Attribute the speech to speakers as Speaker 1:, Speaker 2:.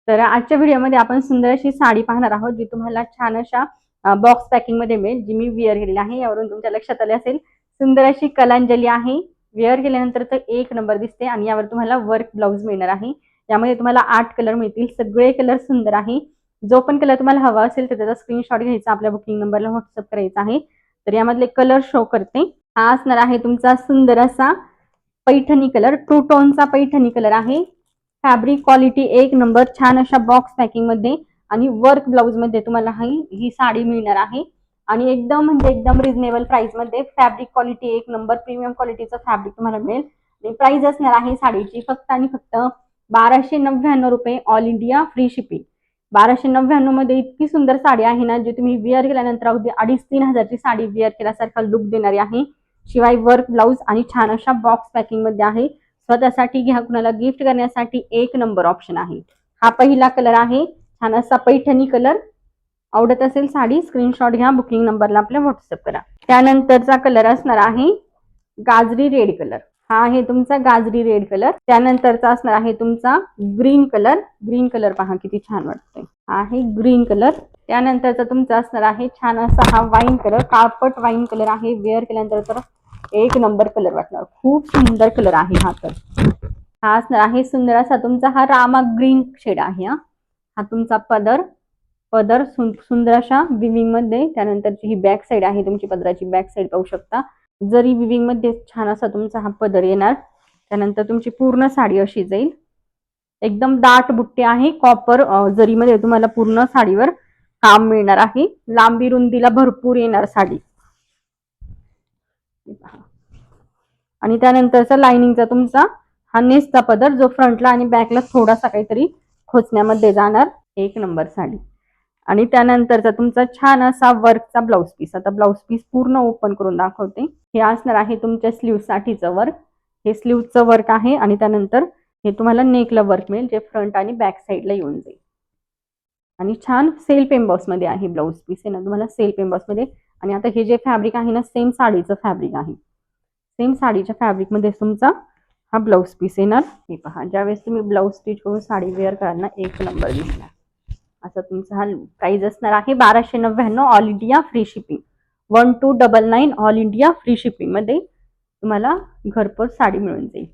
Speaker 1: तर आजच्या व्हिडिओमध्ये आपण सुंदर अशी साडी पाहणार आहोत, जी तुम्हाला छान अशा बॉक्स पॅकिंग मध्ये मिळेल, जी मी वेअर केलेली आहे. यावरून तुमच्या लक्षात आले असेल, सुंदर अशी कलांजली आहे. वेअर केल्यानंतर तर एक नंबर दिसते आणि यावर तुम्हाला वर्क ब्लाउज मिळणार आहे. यामध्ये तुम्हाला 8 कलर मिळतील. सगळे कलर सुंदर आहे. जो पण कलर तुम्हाला हवा असेल तर त्याचा स्क्रीनशॉट घ्यायचा, आपल्या बुकिंग नंबरला व्हॉट्सअप करायचा आहे. तर यामधले कलर शो करते. हा असणार आहे तुमचा सुंदर असा पैठणी कलर, टू टोनचा पैठणी कलर आहे. फॅब्रिक क्वालिटी एक नंबर, छान अशा बॉक्स पॅकिंग मध्ये आणि वर्क ब्लाउज मध्ये तुम्हाला ही साडी मिळणार आहे. आणि एकदम म्हणजे एकदम रिझनेबल प्राइस मध्ये, फॅब्रिक क्वालिटी एक नंबर, प्रीमियम क्वालिटीचं फॅब्रिक तुम्हाला मिळेल. आणि प्राइस असणार आहे साडीची फक्त आणि फक्त 1299 रुपये, ऑल इंडिया फ्री शिपिंग. 1299 मध्ये इतकी सुंदर साडी आहे ना, जी तुम्ही वेअर केल्यानंतर अगदी 2,500-3,000 हजारची साडी वेअर केल्यासारखा लुक देणारी आहे. शिवाय वर्क ब्लाउज आणि छान अशा बॉक्स पॅकिंग मध्ये आहे. स्वतःसाठी घ्या, कुणाला गिफ्ट करण्यासाठी एक नंबर ऑप्शन आहे. हा पहिला कलर आहे, छान असा पैठणी कलर. आवडत असेल साडी, स्क्रीनशॉट घ्या, बुकिंग नंबरला आपल्या व्हॉट्सअप करा. त्यानंतरचा कलर असणार आहे गाजरी रेड कलर. हा आहे तुमचा गाजरी रेड कलर. त्यानंतरचा असणार आहे तुमचा ग्रीन कलर. ग्रीन कलर पहा किती छान वाटतोय, आहे ग्रीन कलर. त्यानंतरचा तुमचा असणार आहे छान असा हा वाईन कलर, काळपट वाईन कलर आहे. वेअर केल्यानंतर तर एक नंबर कलर वाटणार, खूप सुंदर कलर आहे हा. तर हा असणार आहे सुंदर असा तुमचा हा रामा ग्रीन शेड आहे. हा तुमचा पदर, पदर सुंदर अशा विविंग मध्ये. त्यानंतरची ही बॅक साइड आहे, तुमची पदराची बॅक साइड पाहू शकता. जरी विविंग मध्ये छान असा तुमचा हा पदर येणार. त्यानंतर तुमची पूर्ण साडी अशी जाईल. एकदम दाट बुट्टी आहे, कॉपर जरीमध्ये तुम्हाला पूर्ण साडीवर काम मिळणार आहे. लांबी रुंदीला भरपूर येणार साडी. आणि त्यानंतरचा लाइनिंगचा तुमचा हा नेसचा पदर, जो फ्रंटला आणि बॅकला थोडासा काहीतरी खोचण्यामध्ये जाणार. एक नंबर साडी. आणि त्यानंतरचा तुमचा छान असा वर्कचा ब्लाउज पीस. आता ब्लाउज पीस पूर्ण ओपन करून दाखवते. हे असणार आहे तुमच्या स्लीव साठीचं वर्क. हे स्लीवचं वर्क आहे. आणि त्यानंतर हे तुम्हाला नेकला वर्क मिळेल, जे फ्रंट आणि बॅक साईडला येऊन जाईल. आणि छान सेल्फ एम्बॉस मध्ये आहे ब्लाउज पीस आहे ना, तुम्हाला सेल्फ एम्बॉस मध्ये. आणि आता हे जे फॅब्रिक आहे ना, सेम साडीचं फॅब्रिक आहे. सेम साडीच्या फॅब्रिक मध्ये तुमचा हा ब्लाउज पीस येणार. हे पहा, ज्यावेळेस तुम्ही ब्लाउज स्टिच करून साडी वेअर कराल ना, एक नंबर दिसणार. असं तुमचा हा प्राइस असणार आहे 1299, all India free shipping. 1299 all India free shipping मध्ये तुम्हाला घरपोच साडी मिळून जाईल.